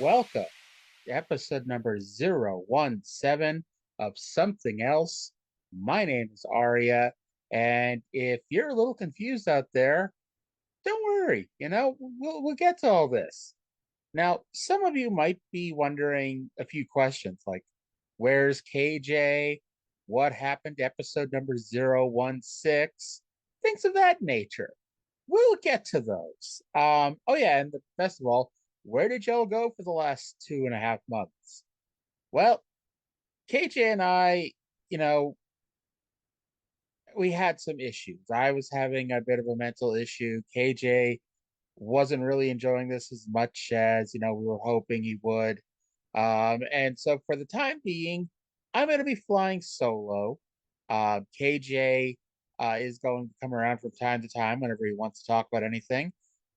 welcome to episode number 017 of Something Else. My name is Arya, and if you're a little confused out there, don't worry, we'll get to all this. Now, some of you might be wondering a few questions like, where's KJ? What happened to episode number 016? Things of that nature. We'll get to those. Oh yeah, and the best of all, where did y'all go for the last 2.5 months? Well, KJ and I, you know, we had some issues. I was having a bit of a mental issue. KJ wasn't really enjoying this as much as, we were hoping he would. And so for the time being, I'm going to be flying solo. KJ is going to come around from time to time whenever he wants to talk about anything,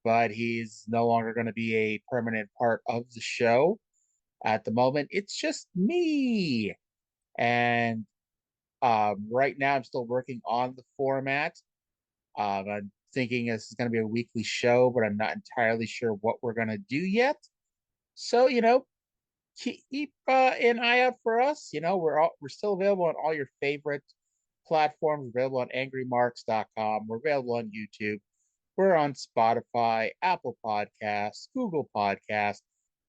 but he's no longer going to be a permanent part of the show. At the moment, it's just me. And right now, I'm still working on the format. I'm thinking this is going to be a weekly show, but I'm not entirely sure what we're going to do yet. So, keep an eye out for us. We're still available on all your favorite platforms. We're available on angrymarks.com. We're available on YouTube. We're on Spotify, Apple Podcasts, Google Podcasts,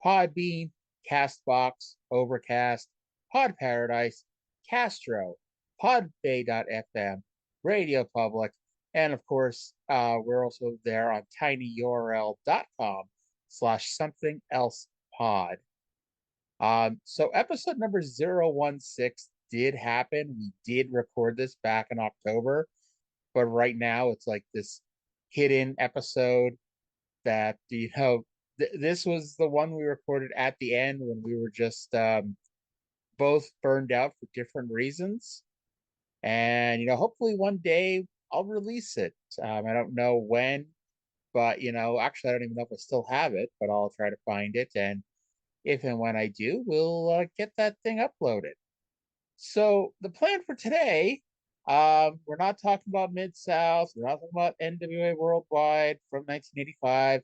Podbean, Castbox, Overcast, Pod Paradise, Castro, Podbay.fm, Radio Public, and of course, we're also there on tinyurl.com/something else pod. So episode number 016 did happen. We did record this back in October, but right now it's like this hidden episode that, this was the one we recorded at the end when we were just both burned out for different reasons. And, hopefully one day I'll release it. I don't know when, but, actually, I don't even know if I still have it, but I'll try to find it. And if and when I do, we'll get that thing uploaded. So the plan for today, we're not talking about Mid South. We're not talking about NWA Worldwide from 1985.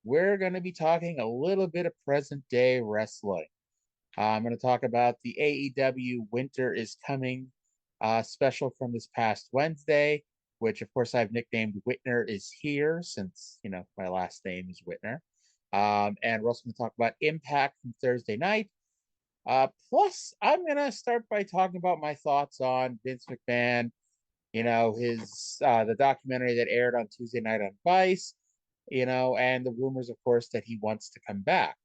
We're going to be talking a little bit of present day wrestling. I'm going to talk about the AEW Winter is Coming special from this past Wednesday, which of course I've nicknamed Witner is Here since, my last name is Witner. And we're also going to talk about Impact from Thursday night. Plus, I'm going to start by talking about my thoughts on Vince McMahon, his the documentary that aired on Tuesday night on Vice, and the rumors, of course, that he wants to come back.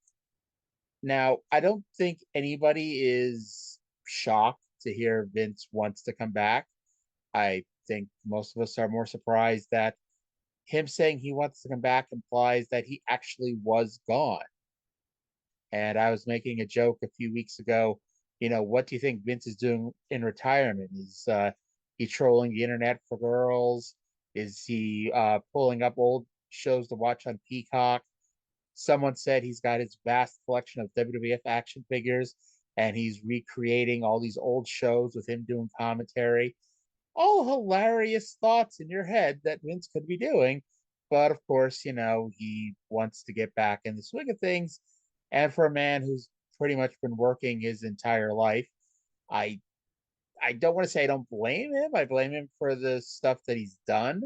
Now, I don't think anybody is shocked to hear Vince wants to come back. I think most of us are more surprised that him saying he wants to come back implies that he actually was gone. And I was making a joke a few weeks ago. What do you think Vince is doing in retirement? Is he trolling the internet for girls? Is he pulling up old shows to watch on Peacock? Someone said he's got his vast collection of WWF action figures and he's recreating all these old shows with him doing commentary. All hilarious thoughts in your head that Vince could be doing. But of course, he wants to get back in the swing of things. And for a man who's pretty much been working his entire life, I I don't want to say I don't blame him. I blame him for the stuff that he's done,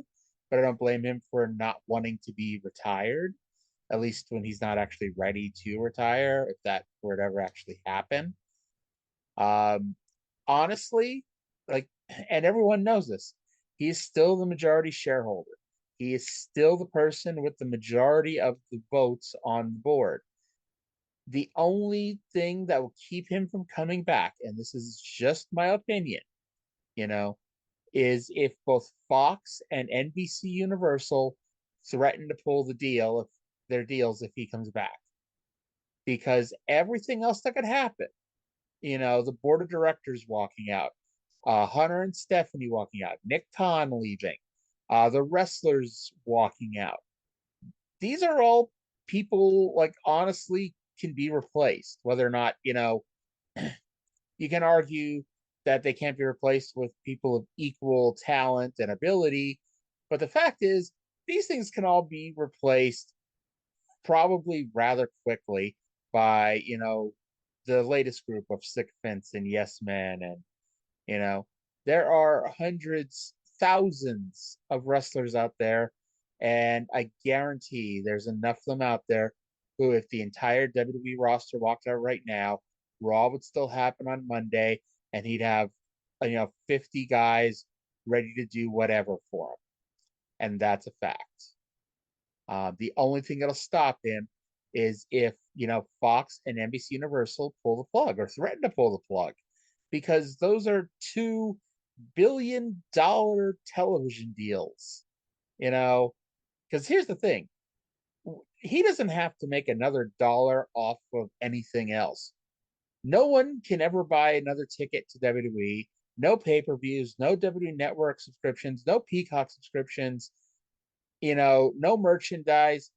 but I don't blame him for not wanting to be retired, at least when he's not actually ready to retire, if that were to ever actually happen. Um, Honestly, like, and everyone knows this, he is still the majority shareholder. He is still the person with the majority of the votes on the board. The only thing that will keep him from coming back, and this is just my opinion, you know, is if both Fox and NBC Universal threaten to pull their deals if he comes back. Because everything else that could happen, the board of directors walking out, Hunter and Stephanie walking out, Nick Khan leaving, the wrestlers walking out. These are all people like honestly can be replaced. Whether or not, you can argue that they can't be replaced with people of equal talent and ability. But the fact is, these things can all be replaced probably rather quickly. by, the latest group of sycophants and yes men. And, you know, there are hundreds, thousands of wrestlers out there. And I guarantee there's enough of them out there who, if the entire WWE roster walked out right now, Raw would still happen on Monday, and he'd have, 50 guys ready to do whatever for him. And that's a fact. The only thing that'll stop him is if, Fox and NBC Universal pull the plug or threaten to pull the plug, because those are $2 billion television deals, you know. Because here's the thing, he doesn't have to make another dollar off of anything else. No one can ever buy another ticket to WWE. No pay-per-views, no WWE Network subscriptions, no Peacock subscriptions, no merchandise,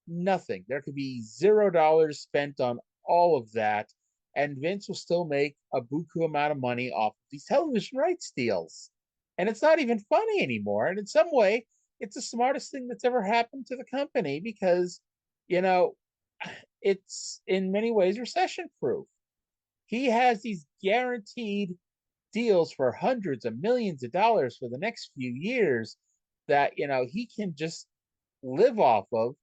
nothing. There could be $0 spent on all of that, and Vince will still make a buku amount of money off of these television rights deals. And it's not even funny anymore. And in some way, it's the smartest thing that's ever happened to the company because, you know, it's in many ways recession proof. He has these guaranteed deals for hundreds of millions of dollars for the next few years that, he can just live off of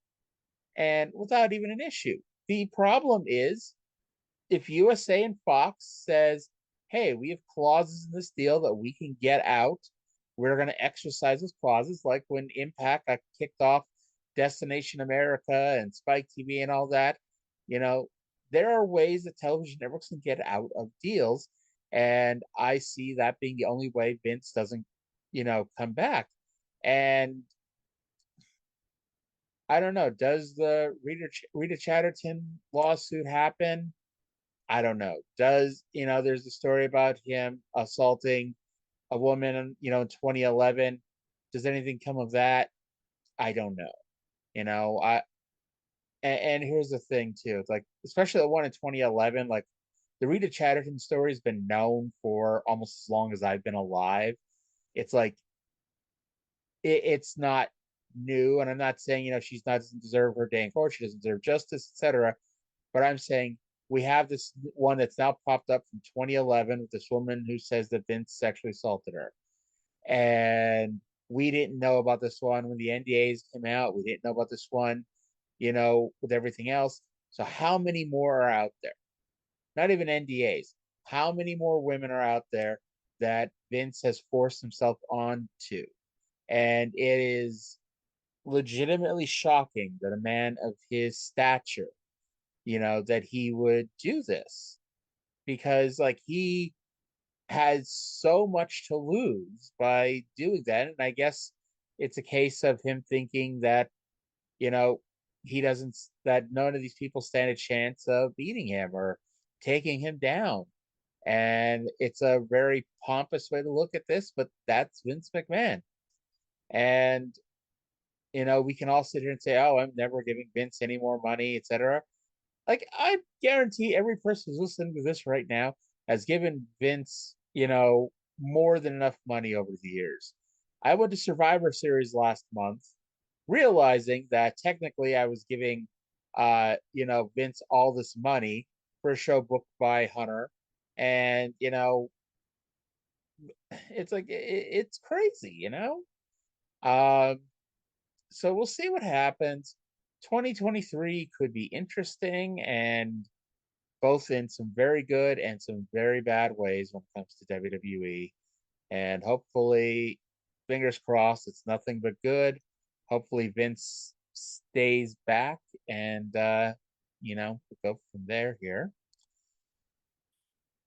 and without even an issue. The problem is if USA and Fox says, "Hey, we have clauses in this deal that we can get out. We're going to exercise those clauses," like when Impact got kicked off Destination America and Spike TV and all that. You know, there are ways that television networks can get out of deals, and I see that being the only way Vince doesn't, come back. And I don't know. Does the Rita Chatterton lawsuit happen? I don't know. Does, there's a story about him assaulting a woman, in 2011. Does anything come of that? I don't know. I and here's the thing too. It's like, especially the one in 2011, like the Rita Chatterton story has been known for almost as long as I've been alive. It's like it's not new, and I'm not saying, she's not doesn't deserve her day in court, she doesn't deserve justice, etc. But I'm saying we have this one that's now popped up from 2011 with this woman who says that Vince sexually assaulted her. And we didn't know about this one when the NDAs came out. We didn't know about this one, with everything else. So how many more are out there? Not even NDAs. How many more women are out there that Vince has forced himself onto? And it is legitimately shocking that a man of his stature, that he would do this because, like, he has so much to lose by doing that. And I guess it's a case of him thinking that, you know, he doesn't, that none of these people stand a chance of beating him or taking him down. And it's a very pompous way to look at this, but that's Vince McMahon. And, we can all sit here and say, "Oh, I'm never giving Vince any more money, etc." Like, I guarantee every person who's listening to this right now has given Vince, more than enough money over the years. I went to Survivor Series last month, realizing that technically I was giving, Vince all this money for a show booked by Hunter, and it's like it's crazy, Um, so we'll see what happens. 2023 could be interesting, and both in some very good and some very bad ways when it comes to WWE. And hopefully, fingers crossed, it's nothing but good. Hopefully, Vince stays back, and we'll go from there here.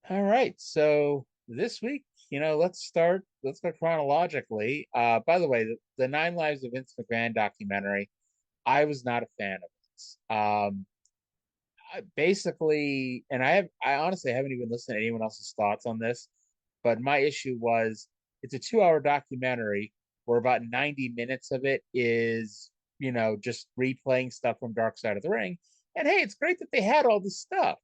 All right. So this week, let's go chronologically. By the way, the Nine Lives of Vince McMahon documentary, I was not a fan of this. Basically, and I honestly haven't even listened to anyone else's thoughts on this, but my issue was it's a 2 hour documentary where about 90 minutes of it is, just replaying stuff from Dark Side of the Ring. And hey, it's great that they had all this stuff.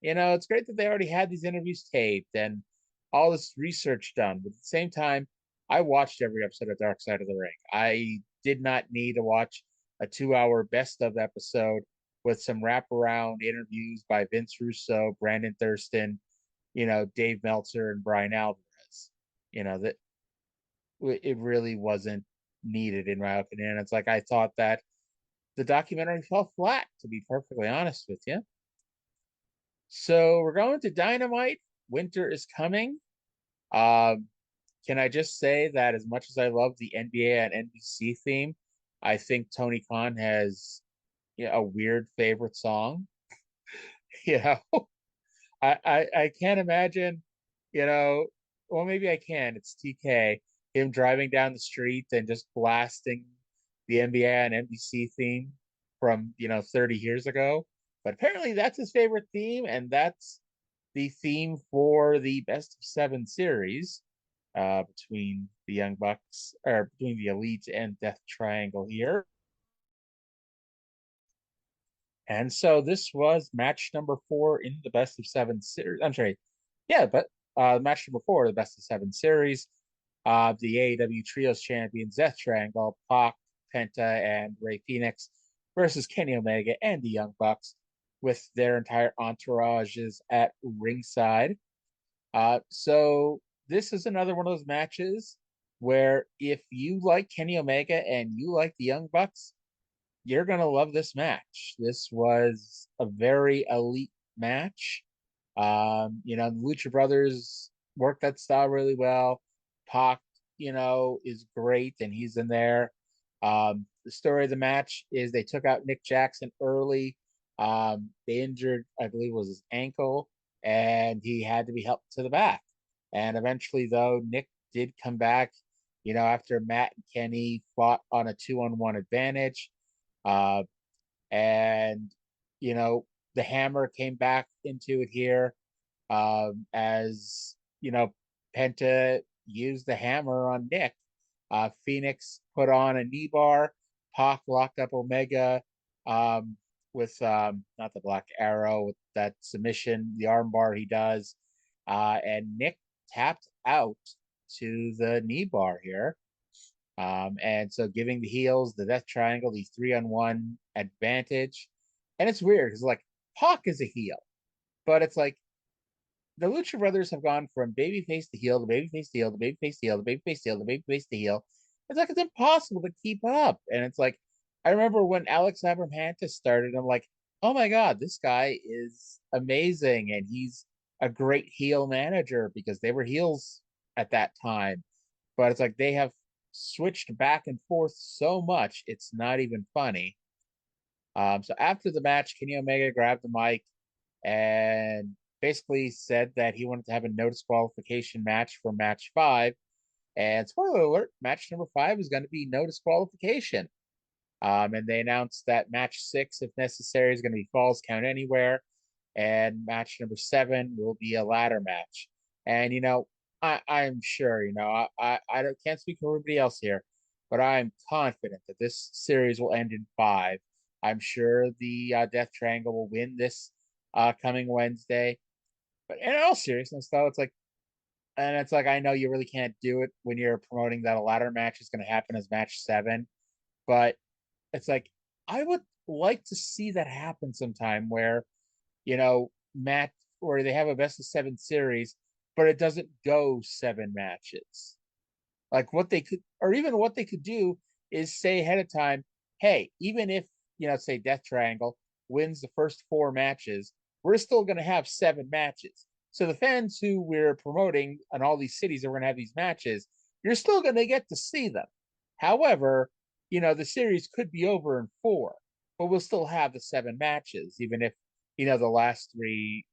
It's great that they already had these interviews taped and all this research done. But at the same time, I watched every episode of Dark Side of the Ring. I did not need to watch a 2 hour best of episode with some wraparound interviews by Vince Russo, Brandon Thurston, Dave Meltzer, and Brian Alvarez. That it really wasn't needed in my opinion. It's like I thought that the documentary fell flat, to be perfectly honest with you. So we're going to Dynamite. Winter is coming. Um, can I just say that as much as I love the NBA and NBC theme, I think Tony Khan has a weird favorite song. You know, I can't imagine, you know, well, maybe I can. It's TK, him driving down the street and just blasting the NBA and NBC theme from, 30 years ago. But apparently that's his favorite theme, and that's the theme for the best of seven series between the Young Bucks, or between the Elite and Death Triangle here. And so this was match number 4 in the best of seven series. I'm sorry. Yeah, but match number 4, the best of seven series. The AEW Trios champions, Death Triangle, Pac, Penta, and Rey Fenix versus Kenny Omega and the Young Bucks with their entire entourages at ringside. So this is another one of those matches where if you like Kenny Omega and you like the Young Bucks, you're going to love this match. This was a very elite match. The Lucha Brothers worked that style really well. Pac, is great, and he's in there. The story of the match is they took out Nick Jackson early. They injured, I believe, it was his ankle, and he had to be helped to the back. And eventually, though, Nick did come back. After Matt and Kenny fought on a 2-on-1 advantage. Uh, and the hammer came back into it here, as Penta used the hammer on Nick. Phoenix put on a knee bar. Pac locked up Omega, with not the Black Arrow, with that submission, the armbar he does, and Nick tapped out to the knee bar here. And so giving the heels, the Death Triangle, the 3-on-1 advantage. And it's weird because like Pac is a heel, but it's like the Lucha Brothers have gone from babyface to heel, to babyface to heel, to babyface to heel, to babyface to heel, to babyface to heel. It's like it's impossible to keep up. And it's like I remember when Alex Abrahantis started, I'm like, oh my God, this guy is amazing. And he's a great heel manager because they were heels at that time. But it's like they have switched back and forth so much, it's not even funny. So after the match, Kenny Omega grabbed the mic and basically said that he wanted to have a no disqualification match for match 5. And spoiler alert, match number 5 is going to be no disqualification. And they announced that match 6, if necessary, is going to be Falls Count Anywhere. And match number 7 will be a ladder match. And, I'm sure, I can't speak for everybody else here, but I'm confident that this series will end in 5. I'm sure the Death Triangle will win this coming Wednesday. But in all seriousness, though, it's like I know you really can't do it when you're promoting that a ladder match is going to happen as match 7, but it's like I would like to see that happen sometime where, match where they have a best of 7 series, but it doesn't go 7 matches. Like what they could, or even what they could do is say ahead of time, hey, even if, say Death Triangle wins the first 4 matches, we're still going to have 7 matches. So the fans who we're promoting in all these cities that we're going to have these matches, you're still going to get to see them. However, the series could be over in 4, but we'll still have the 7 matches, even if, the last 3,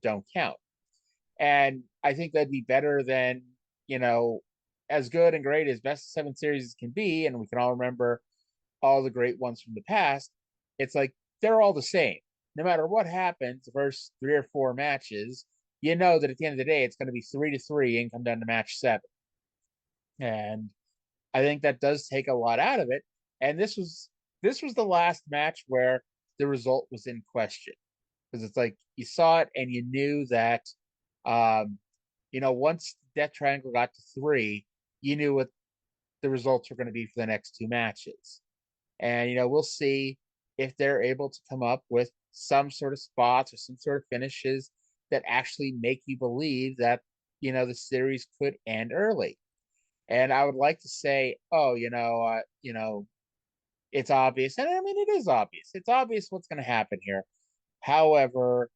don't count. And I think that'd be better than, as good and great as best of 7 series can be. And we can all remember all the great ones from the past. It's like they're all the same. No matter what happens, the first 3 or 4 matches, that at the end of the day, it's going to be 3-3 and come down to match 7. And I think that does take a lot out of it. And this was the last match where the result was in question, because it's like you saw it and you knew that, once Death Triangle got to 3, you knew what the results were going to be for the next 2 matches. And we'll see. if they're able to come up with some sort of spots or some sort of finishes that actually make you believe that, the series could end early. And I would like to say, oh, it's obvious. And I mean, it is obvious. It's obvious what's going to happen here. However,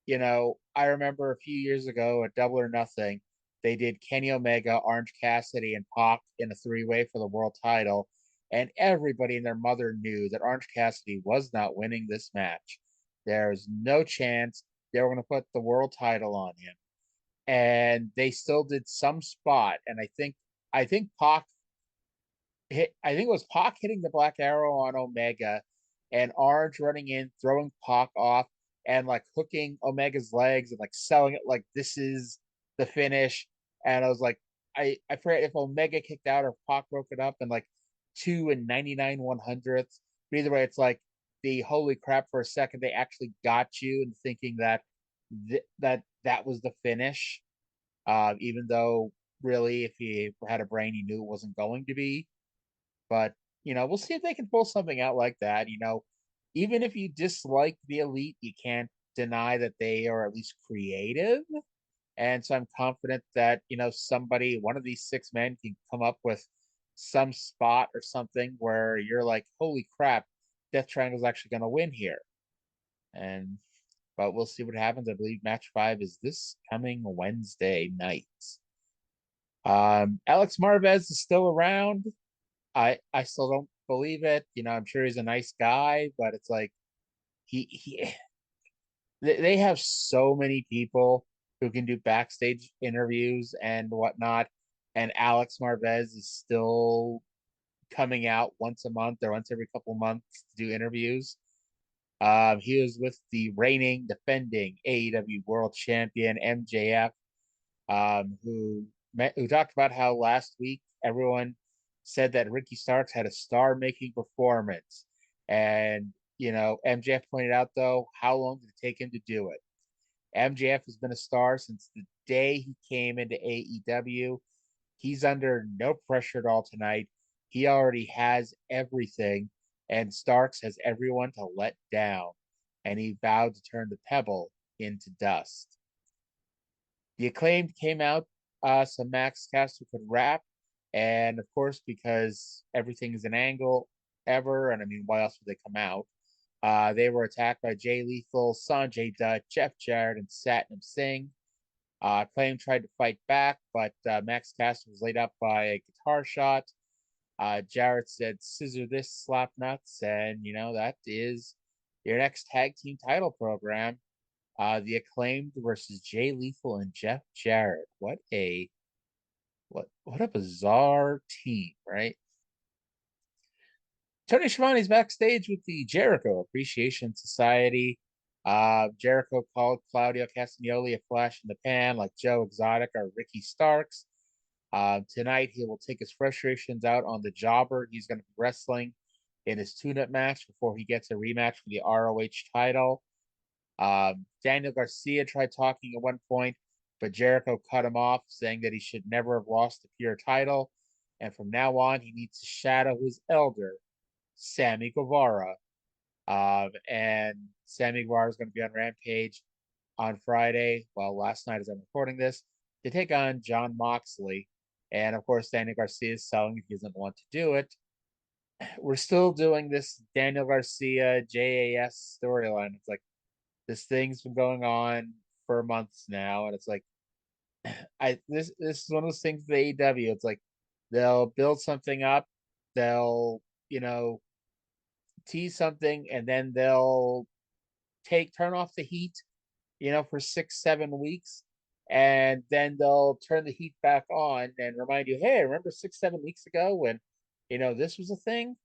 I remember a few years ago at Double or Nothing, they did Kenny Omega, Orange Cassidy, and Pac in a three-way for the world title. And everybody and their mother knew that Orange Cassidy was not winning this match. There's no chance they were going to put the world title on him. And they still did some spot. And I think Pac I think it was Pac hitting the Black Arrow on Omega, and Orange running in, throwing Pac off, and like hooking Omega's legs and like selling it like this is the finish. And I was like, I forget if Omega kicked out or Pac broke it up in like 2 and 99/100ths. But either way, it's like the holy crap for a second they actually got you and thinking that that was the finish. Even though really, if he had a brain, he knew it wasn't going to be. But, we'll see if they can pull something out like that. Even if you dislike the Elite, you can't deny that they are at least creative. And so I'm confident that, one of these six men can come up with some spot or something where you're like, holy crap, Death Triangle's actually going to win here. And, but we'll see what happens. I believe match 5 is this coming Wednesday night. Alex Marvez is still around. I still don't believe it. I'm sure he's a nice guy, but it's like he they have so many people who can do backstage interviews and whatnot, and Alex Marvez is still coming out once a month or once every couple months to do interviews. He was with the reigning, defending AEW World Champion MJF, who talked about how last week everyone said that Ricky Starks had a star-making performance, and MJF pointed out though how long did it take him to do it. MJF has been a star since the day he came into AEW. He's under no pressure at all tonight. He already has everything, and Starks has everyone to let down, and he vowed to turn the pebble into dust. The Acclaimed came out, so Max Caster could rap, and of course, because everything is an angle ever, and I mean, why else would they come out? They were attacked by Jay Lethal, Sanjay Dutt, Jeff Jarrett, and Satnam Singh. Acclaim tried to fight back, but Max Caster was laid up by a guitar shot. Jarrett said, "Scissor this, slap nuts," and that is your next tag team title program. The Acclaimed versus Jay Lethal and Jeff Jarrett. What a bizarre team, right? Tony Schiavone's backstage with the Jericho Appreciation Society. Jericho called Claudio Castagnoli a flash in the pan like Joe Exotic or Ricky Starks. Tonight, he will take his frustrations out on the jobber he's going to be wrestling in his tune-up match before he gets a rematch for the ROH title. Daniel Garcia tried talking at one point, but Jericho cut him off, saying that he should never have lost the pure title. And from now on, he needs to shadow his elder, Sammy Guevara. And Sammy Guevara is going to be on Rampage on Friday. Well, last night as I'm recording this, to take on John Moxley. And of course, Daniel Garcia is selling if he doesn't want to do it. We're still doing this Daniel Garcia JAS storyline. It's like this thing's been going on for months now, and it's like this is one of those things with AEW. It's like they'll build something up, they'll tease something, and then they'll turn off the heat, for 6-7 weeks, and then they'll turn the heat back on and remind you, hey, remember 6-7 weeks ago when this was a thing?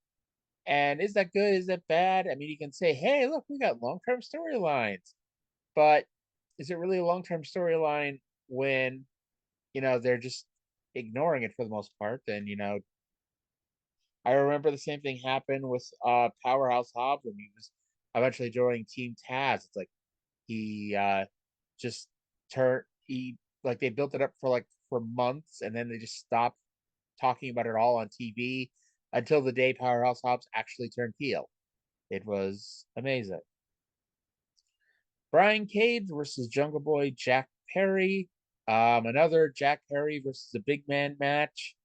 And is that good? Is that bad? I mean, you can say, hey, look, we got long-term storylines, but is it really a long-term storyline when they're just ignoring it for the most part? And I remember the same thing happened with Powerhouse Hobbs when he was eventually joining Team Taz. It's like he just turned he like they built it up for months, and then they just stopped talking about it all on TV until the day Powerhouse Hobbs actually turned heel. It was amazing. Brian Cage versus Jungle Boy Jack Perry. Another Jack Perry versus a big man match.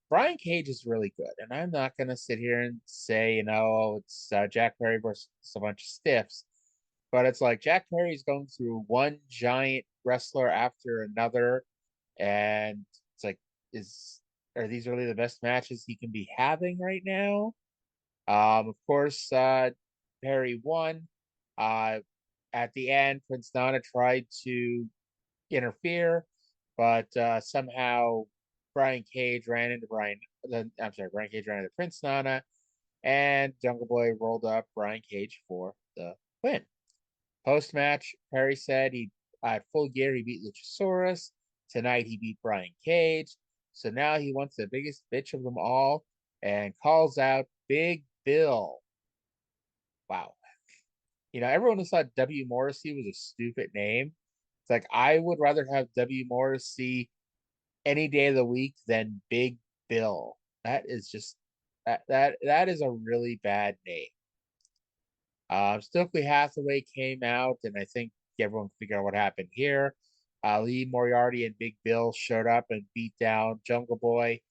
Brian Cage is really good, and I'm not gonna sit here and say, it's Jack Perry versus a bunch of stiffs, but it's like Jack Perry's going through one giant wrestler after another, and it's like, is are these really the best matches he can be having right now? Of course, Perry won. Uh, at the end, Prince Nana tried to interfere, but somehow Brian Cage ran into Brian Cage ran into Prince Nana, and Jungle Boy rolled up Brian Cage for the win. Post match, Perry said he at Full Gear he beat Luchasaurus. Tonight he beat Brian Cage. So now he wants the biggest bitch of them all and calls out Big Bill. Wow. Everyone who thought W. Morrissey was a stupid name. It's like I would rather have W. Morrissey any day of the week than Big Bill. That is just that is a really bad name. Stokely Hathaway came out, and I think everyone can figure out what happened here. Lee Moriarty and Big Bill showed up and beat down Jungle Boy.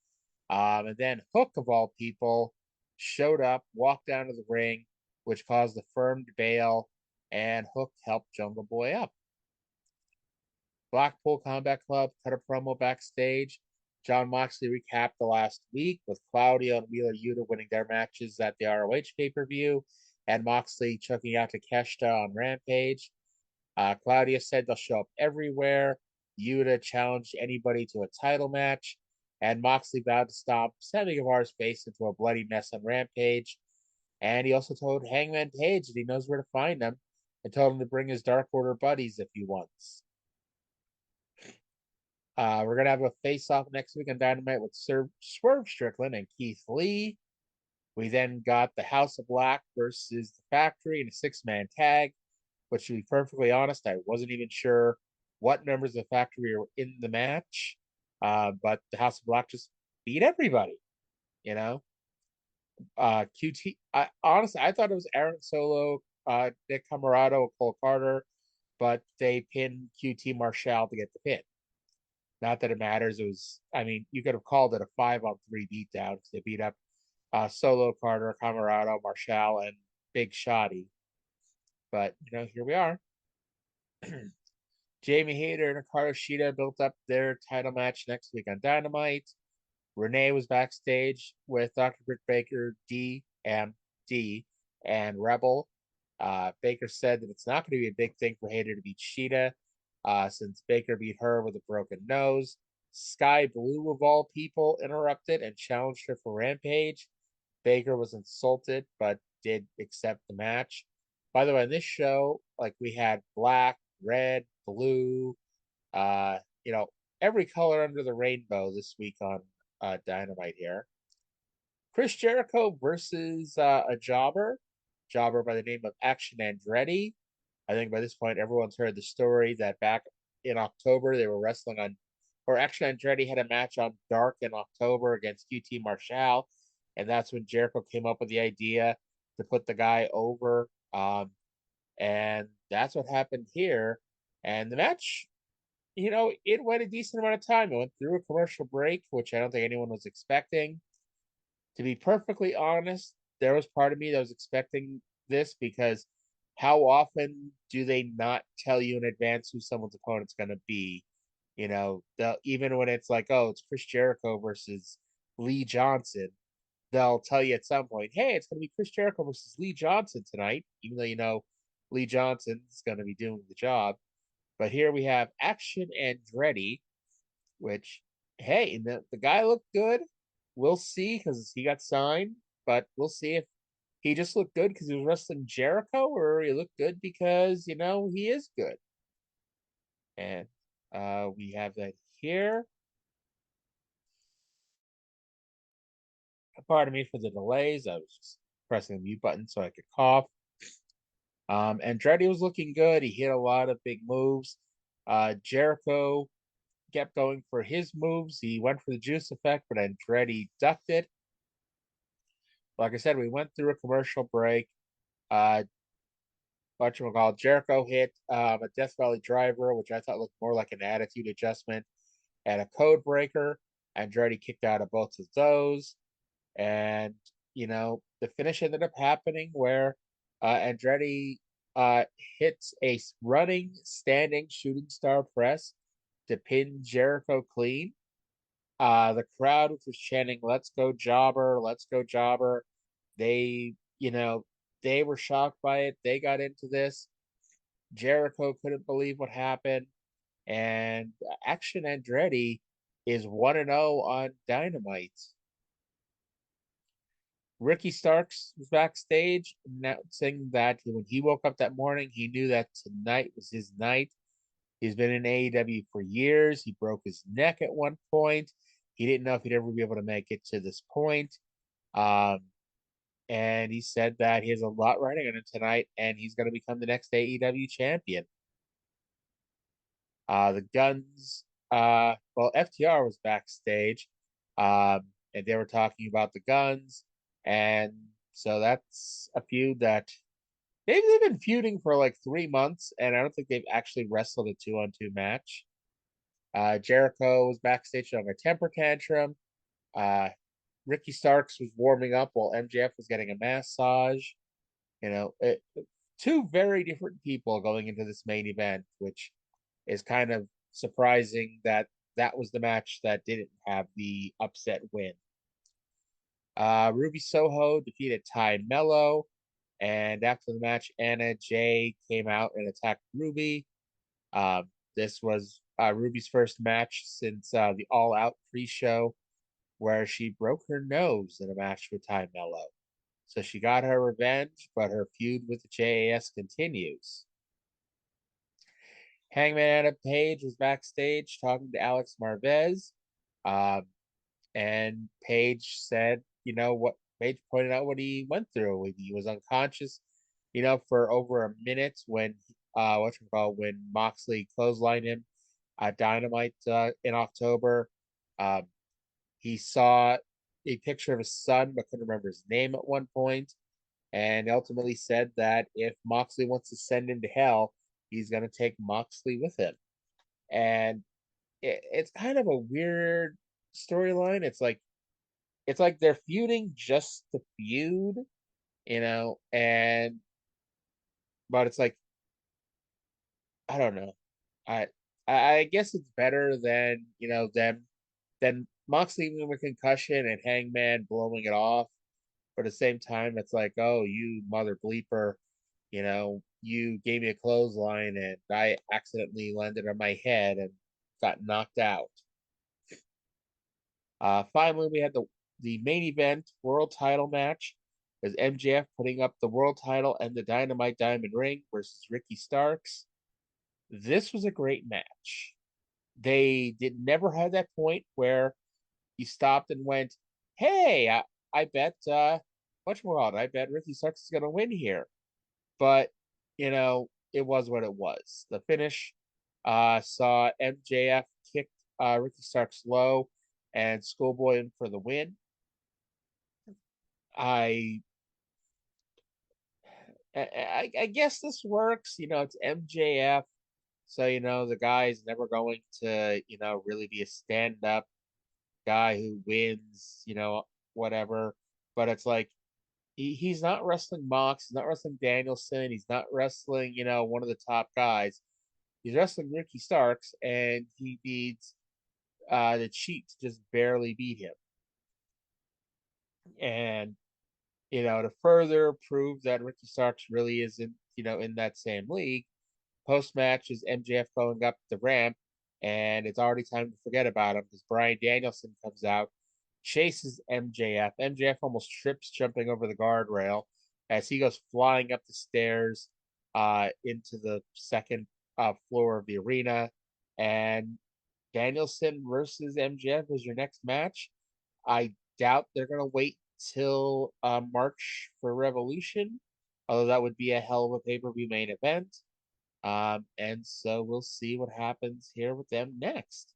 And then Hook, of all people, showed up, walked down to the ring, which caused the firm to bail, and Hook helped Jungle Boy up. Blackpool Combat Club cut a promo backstage. Jon Moxley recapped the last week with Claudio and Wheeler Yuta winning their matches at the ROH pay-per-view, and Moxley choking out Takeshita on Rampage. Claudio said they'll show up everywhere. Yuta challenged anybody to a title match, and Moxley vowed to stop Sammy Guevara's face into a bloody mess on Rampage. And he also told Hangman Page that he knows where to find him, and told him to bring his Dark Order buddies if he wants. We're going to have a face-off next week on Dynamite with Swerve Strickland and Keith Lee. We then got the House of Black versus the Factory in a six-man tag, which, to be perfectly honest, I wasn't even sure what members of the Factory were in the match. But the House of Black just beat everybody, QT, honestly, I thought it was Aaron Solo, Nick Camarado, Cole Carter, but they pinned QT Marshall to get the pin. Not that it matters. You could have called it a 5-on-3 beatdown because they beat up Solo, Carter, Camarado, Marshall, and Big Shotty. But, here we are. Jamie Hayter and Hikaru Shida built up their title match next week on Dynamite. Renee was backstage with Dr. Britt Baker, DMD, and Rebel. Baker said that it's not going to be a big thing for Hayter to beat Shida, since Baker beat her with a broken nose. Sky Blue, of all people, interrupted and challenged her for Rampage. Baker was insulted, but did accept the match. By the way, in this show, we had black, red, blue, every color under the rainbow this week on Dynamite here. Chris Jericho versus a jobber by the name of Action Andretti. I think by this point everyone's heard the story that back in October they were wrestling Action Andretti had a match on Dark in October against QT Marshall, and that's when Jericho came up with the idea to put the guy over. And that's what happened here. And the match, it went a decent amount of time. It went through a commercial break, which I don't think anyone was expecting. To be perfectly honest, there was part of me that was expecting this, because how often do they not tell you in advance who someone's opponent's going to be? Even when it's like, oh, it's Chris Jericho versus Lee Johnson, they'll tell you at some point, hey, it's going to be Chris Jericho versus Lee Johnson tonight, even though Lee Johnson's going to be doing the job. But here we have Action Andretti, which, hey, the guy looked good. We'll see, because he got signed, but we'll see if he just looked good because he was wrestling Jericho, or he looked good because, he is good. And we have that here. Pardon me for the delays. I was just pressing the mute button so I could cough. Andretti was looking good. He hit a lot of big moves. Jericho kept going for his moves. He went for the juice effect, but Andretti ducked it. like I said, we went through a commercial break. Uh, whatchamacallit, Jericho hit a Death Valley driver, which I thought looked more like an attitude adjustment, and a code breaker. Andretti kicked out of both of those. And, the finish ended up happening where Andretti uh, hits a running, standing shooting star press to pin Jericho clean. The crowd was chanting, "Let's go, Jobber! Let's go, Jobber!" They, they were shocked by it. They got into this. Jericho couldn't believe what happened. And Action Andretti is 1-0 on Dynamite. Ricky Starks was backstage announcing that when he woke up that morning, he knew that tonight was his night. He's been in AEW for years. He broke his neck at one point. He didn't know if he'd ever be able to make it to this point. Um, and he said that he has a lot riding on him tonight, and he's going to become the next AEW champion. The Guns, well, FTR was backstage, and they were talking about the Guns, and so that's a feud that they've been feuding for like 3 months, and I don't think they've actually wrestled a 2-on-2 match. Jericho was backstage on a temper tantrum. Uh, Ricky Starks was warming up while MJF was getting a massage. Two very different people going into this main event, which is kind of surprising that that was the match that didn't have the upset win. Ruby Soho defeated Ty Mello, and after the match, Anna Jay came out and attacked Ruby. This was Ruby's first match since the All Out pre-show, where she broke her nose in a match with Ty Mello. So she got her revenge, but her feud with the JAS continues. Hangman Adam Page was backstage talking to Alex Marvez. Um, and Page said, what Page pointed out what he went through. He was unconscious, for over a minute when when Moxley clotheslined him at Dynamite in October. Um, he saw a picture of his son, but couldn't remember his name at one point, and ultimately said that if Moxley wants to send him to hell, he's going to take Moxley with him. And it's kind of a weird storyline. It's like they're feuding just to feud, and but it's like I don't know. I I guess it's better than them than Moxley with a concussion and Hangman blowing it off. But at the same time, it's like, oh, you mother bleeper, you gave me a clothesline and I accidentally landed on my head and got knocked out. Finally, we had the main event world title match. As MJF putting up the world title and the Dynamite Diamond Ring versus Ricky Starks. This was a great match. They did never have that point where he stopped and went, "Hey, I bet whatchamacallit, I bet Ricky Starks is gonna win here." But it was what it was. The finish saw MJF kick Ricky Starks low and Schoolboy in for the win. I, I guess this works. It's MJF, so the guy is never going to really be a stand up guy who wins. Whatever. But it's like he's not wrestling Mox, he's not wrestling Danielson, he's not wrestling one of the top guys. He's wrestling Ricky Starks, and he needs the Cheat to just barely beat him. And to further prove that Ricky Starks really isn't, in that same league, post match is MJF going up the ramp, and it's already time to forget about him because Bryan Danielson comes out, chases MJF. MJF almost trips jumping over the guardrail as he goes flying up the stairs into the second floor of the arena. And Danielson versus MJF is your next match. I doubt they're going to wait till March for Revolution, although that would be a hell of a pay-per-view main event. And so we'll see what happens here with them next.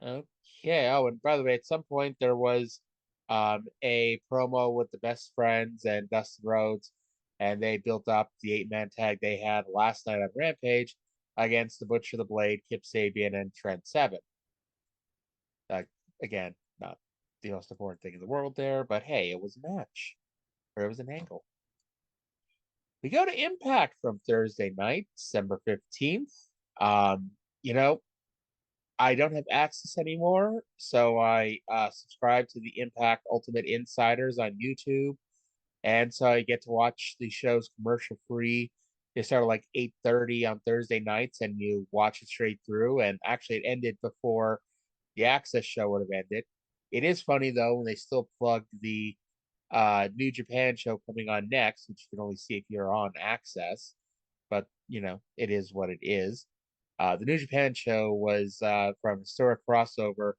Okay. Oh, and by the way, at some point there was a promo with the Best Friends and Dustin Rhodes, and they built up the 8-man tag they had last night on Rampage against the Butcher, the Blade, Kip Sabian, and Trent Seven. Uh, again, not the most important thing in the world there, but hey, it was a match, or it was an angle. We go to Impact from Thursday night, December 15th. Um, you know, I don't have access anymore, so I subscribe to the Impact Ultimate Insiders on YouTube, and so I get to watch the shows commercial free. They start at like 8:30 on Thursday nights, and you watch it straight through. And actually, it ended before the Access show would have ended. It is funny though when they still plugged the New Japan show coming on next, which you can only see if you're on Access, but it is what it is. The New Japan show was from historic crossover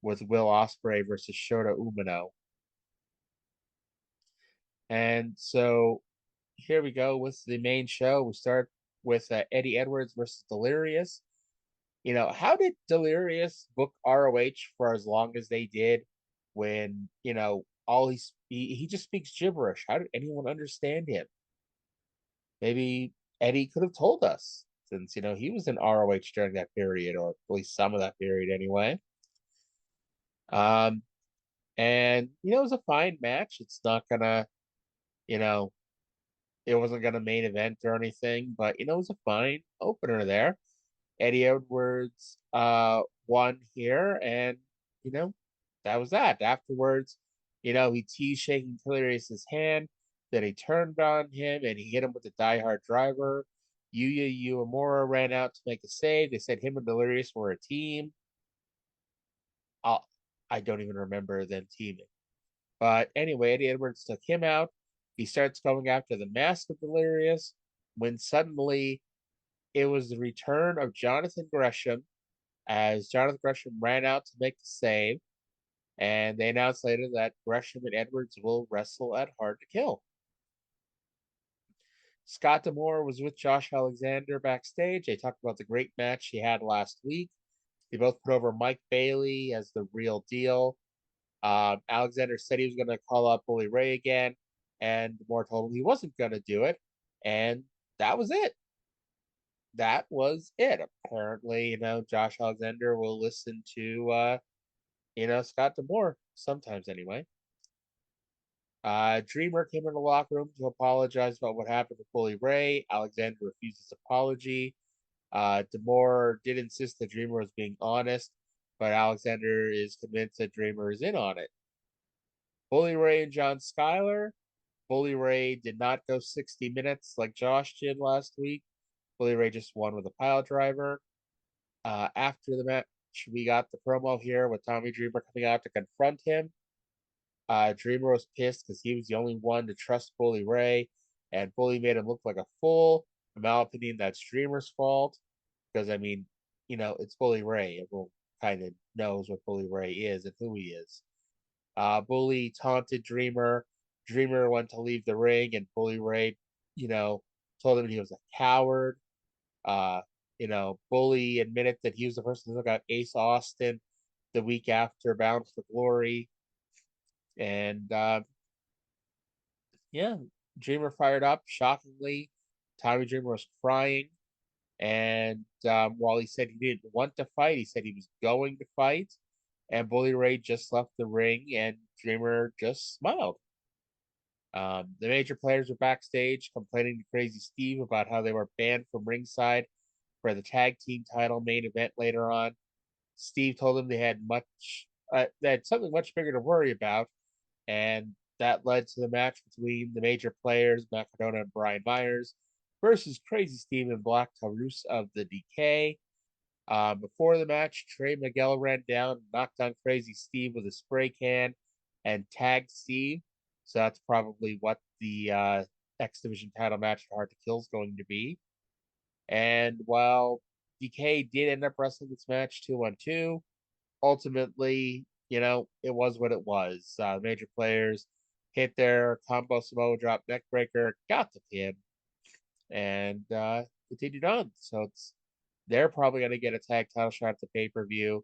with Will Ospreay versus Shota Umino. And so here we go with the main show. We start with Eddie Edwards versus Delirious. How did Delirious book ROH for as long as they did when, all he just speaks gibberish? How did anyone understand him? Maybe Eddie could have told us since, he was in ROH during that period, or at least some of that period anyway. Um, and, it was a fine match. It's not gonna, you know, it wasn't gonna main event or anything, but, it was a fine opener there. Eddie Edwards won here, and you know that was that. Afterwards, he teased shaking Delirious's hand. Then he turned on him and he hit him with the diehard driver. Yuya Uemura ran out to make a save. They said him and Delirious were a team. I'll, I don't even remember them teaming. But anyway, Eddie Edwards took him out. He starts going after the mask of Delirious when suddenly it was the return of Jonathan Gresham as Jonathan Gresham ran out to make the save. And they announced later that Gresham and Edwards will wrestle at Hard to Kill. Scott D'Amore was with Josh Alexander backstage. They talked about the great match he had last week. They both put over Mike Bailey as the real deal. Alexander said he was going to call up Bully Ray again, and D'Amore told him he wasn't going to do it. And that was it. That was it. Apparently, Josh Alexander will listen to Scott D'Amore sometimes anyway. Dreamer came in the locker room to apologize about what happened to Bully Ray. Alexander refused his apology. D'Amore did insist that Dreamer was being honest, but Alexander is convinced that Dreamer is in on it. Bully Ray and John Skyler. Bully Ray did not go 60 minutes like Josh did last week. Bully Ray just won with a pile driver. After the match, we got the promo here with Tommy Dreamer coming out to confront him. Dreamer was pissed because he was the only one to trust Bully Ray, and Bully made him look like a fool. In my opinion, that's Dreamer's fault because, it's Bully Ray. Everyone kind of knows what Bully Ray is and who he is. Bully taunted Dreamer. Dreamer went to leave the ring, and Bully Ray, told him he was a coward. Uh, Bully admitted that he was the person who took out Ace Austin the week after Bound for Glory. And yeah, Dreamer fired up. Shockingly, Tommy Dreamer was crying. And while he said he didn't want to fight, he said he was going to fight. And Bully Ray just left the ring, and Dreamer just smiled. The major players were backstage complaining to Crazy Steve about how they were banned from ringside for the tag team title main event later on. Steve told them they had something much bigger to worry about, and that led to the match between the major players, Matt Cardona and Brian Myers, versus Crazy Steve and Black Taurus of the Decay. Before the match, Trey Miguel ran down, knocked on Crazy Steve with a spray can, and tagged Steve. So that's probably what the X Division title match at Hard to Kill is going to be. And while DK did end up wrestling this match 2-on-2, ultimately, it was what it was. Major players hit their combo Samoa drop neckbreaker, got the pin, and continued on. So they're probably going to get a tag title shot at the pay-per-view.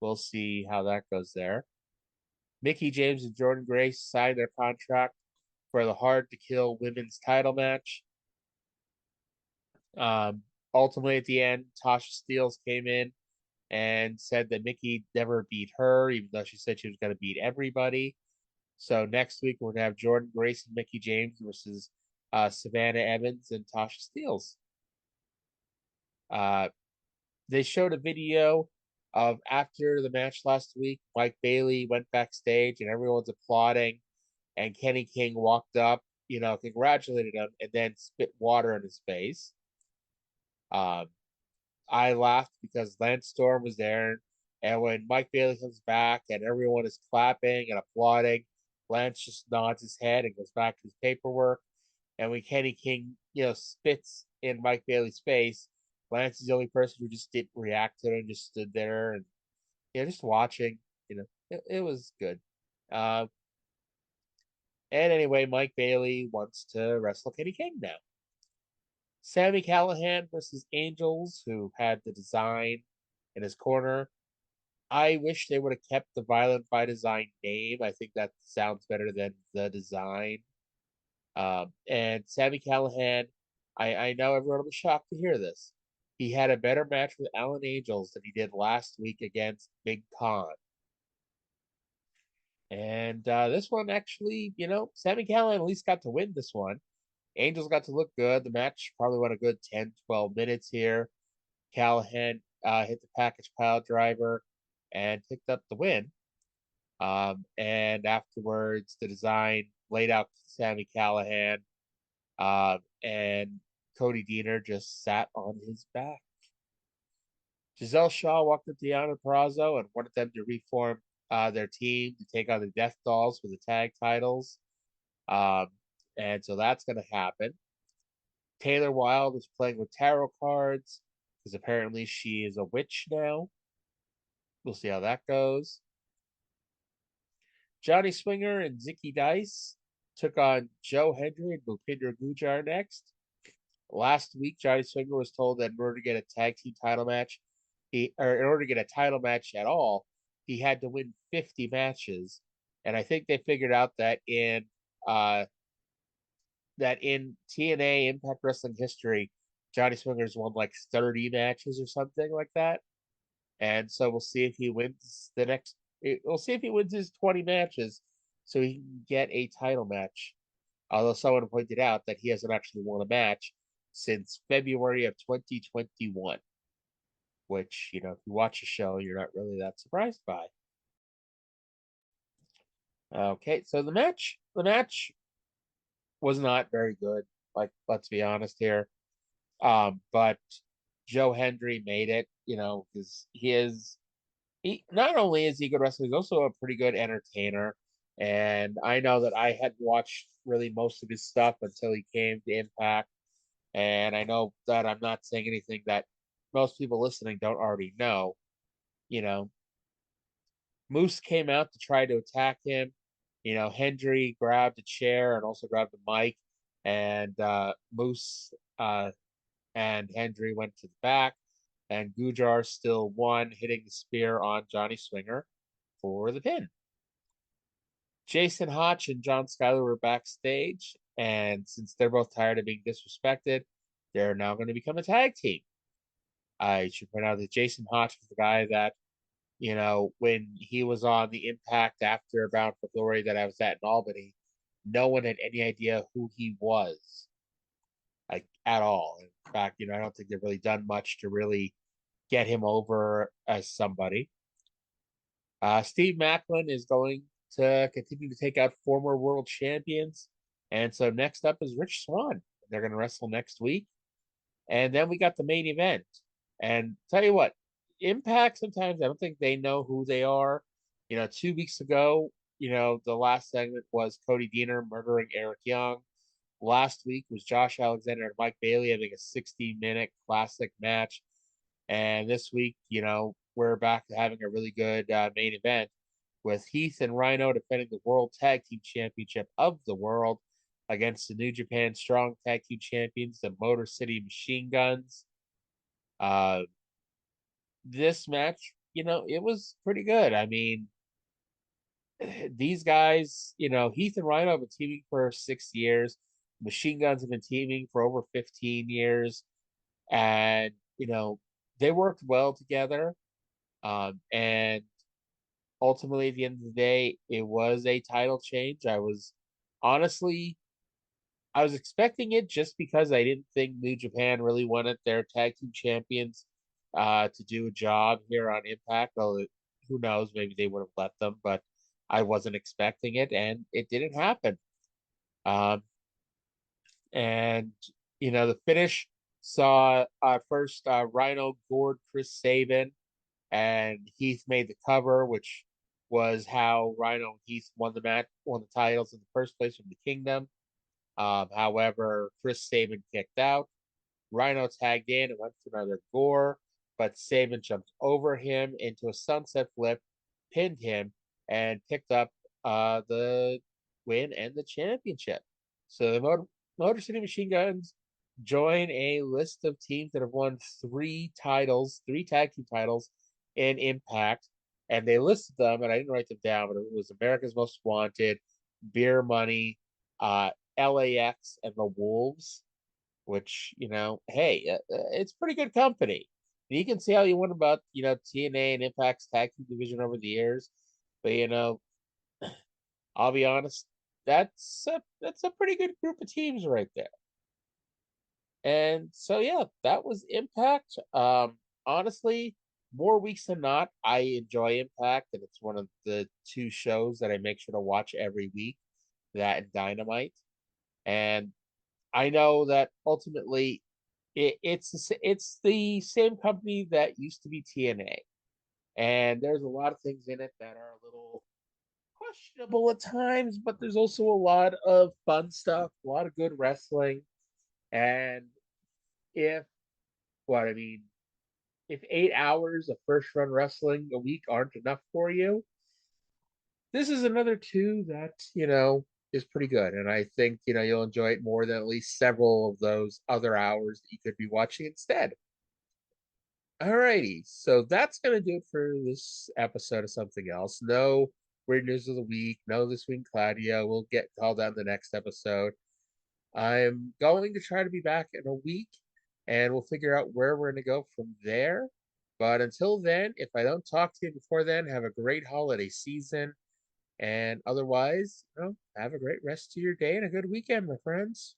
We'll see how that goes there. Mickie James and Jordan Grace signed their contract for the Hard to Kill women's title match. Um, Ultimately, at the end, Tasha Steelz came in and said that Mickie never beat her, even though she said she was going to beat everybody. So next week, we're going to have Jordan Grace and Mickie James versus Savannah Evans and Tasha Steelz. They showed a video of after the match last week. Mike Bailey went backstage and everyone's applauding, and Kenny King walked up, congratulated him, and then spit water in his face. Um, I laughed because Lance Storm was there, and when Mike Bailey comes back and everyone is clapping and applauding, Lance just nods his head and goes back to his paperwork. And when Kenny King, spits in Mike Bailey's face, Lance is the only person who just didn't react to it and just stood there and just watching. It was good. Uh, and anyway, Mike Bailey wants to wrestle Kenny King now. Sami Callihan versus Angels, who had the design in his corner. I wish they would have kept the Violent by Design name. I think that sounds better than the design. And Sami Callihan, I know everyone will be shocked to hear this. He had a better match with Alan Angels than he did last week against Big Con. And this one actually, Sami Callihan at least got to win this one. Angels got to look good. The match probably went a good 10, 12 minutes here. Callihan hit the package pile driver and picked up the win. And afterwards, the design laid out Sami Callihan, and Cody Deaner just sat on his back. Giselle Shaw walked up to Deonna Purrazzo and wanted them to reform their team to take on the Death Dolls for the tag titles. And so that's going to happen. Taylor Wilde is playing with tarot cards because apparently she is a witch now. We'll see how that goes. Johnny Swinger and Zicky Dice took on Joe Hendry and Bhupinder Gujjar next. Last week, Johnny Swinger was told that in order to get a tag team title match, in order to get a title match at all, he had to win 50 matches. And I think they figured out that in TNA Impact Wrestling history, Johnny Swinger's won like 30 matches or something like that. And so we'll see if he wins we'll see if he wins his 20 matches so he can get a title match. Although someone pointed out that he hasn't actually won a match since February of 2021, which, if you watch the show, you're not really that surprised by. Okay, so the match was not very good. Like, let's be honest here. But Joe Hendry made it, because he not only is he a good wrestler, he's also a pretty good entertainer. And I know that I hadn't watched really most of his stuff until he came to Impact. And I know that I'm not saying anything that most people listening don't already know. Moose came out to try to attack him. Hendry grabbed a chair and also grabbed the mic. And Moose and Hendry went to the back. And Gujjar still won, hitting the spear on Johnny Swinger for the pin. Jason Hotch and John Schuyler were backstage, and since they're both tired of being disrespected, they're now going to become a tag team. I should point out that Jason Hotch was the guy that, when he was on the Impact after Bound for Glory that I was at in Albany, no one had any idea who he was, like, at all. In fact, I don't think they've really done much to really get him over as somebody. Steve Macklin is going to continue to take out former world champions. And so next up is Rich Swann. They're going to wrestle next week. And then we got the main event. And tell you what, Impact, sometimes I don't think they know who they are. 2 weeks ago, the last segment was Cody Deaner murdering Eric Young. Last week was Josh Alexander and Mike Bailey having a 60-minute classic match. And this week, we're back to having a really good main event with Heath and Rhino defending the World Tag Team Championship of the world against the New Japan Strong Tag Team Champions, the Motor City Machine Guns. This match, it was pretty good. I mean, these guys, Heath and Rhino have been teaming for 6 years. Machine Guns have been teaming for over 15 years. And, they worked well together. And ultimately, at the end of the day, it was a title change. Honestly, I was expecting it just because I didn't think New Japan really wanted their tag team champions to do a job here on Impact. Although, who knows, maybe they would have let them, but I wasn't expecting it, and it didn't happen. Um, and the finish saw first Rhino gored Chris Sabin, and Heath made the cover, which was how Rhino and Heath won the titles in the first place from the Kingdom. However, Chris Sabin kicked out. Rhino tagged in and went for another gore, but Sabin jumped over him into a sunset flip, pinned him, and picked up the win and the championship. So the Motor City Machine Guns join a list of teams that have won three tag team titles in Impact. And they listed them, and I didn't write them down, but it was America's Most Wanted, Beer Money, LAX, and the Wolves, which, hey, it's pretty good company. And you can see how you went about, TNA and Impact's tag team division over the years. But, I'll be honest, that's a pretty good group of teams right there. And so, yeah, that was Impact. Honestly, more weeks than not, I enjoy Impact, and it's one of the two shows that I make sure to watch every week, that and Dynamite. And I know that ultimately it's the same company that used to be TNA, and there's a lot of things in it that are a little questionable at times, but there's also a lot of fun stuff, a lot of good wrestling, and if what I mean, if 8 hours of first run wrestling a week aren't enough for you, this is another two that is pretty good, and I think you'll enjoy it more than at least several of those other hours that you could be watching instead. Alrighty, so that's gonna do it for this episode of Something Else. No weird news of the week, no this week Claudio. We'll get called out in the next episode. I'm going to try to be back in a week, and we'll figure out where we're gonna go from there. But until then, if I don't talk to you before then, have a great holiday season. And otherwise, have a great rest of your day and a good weekend, my friends.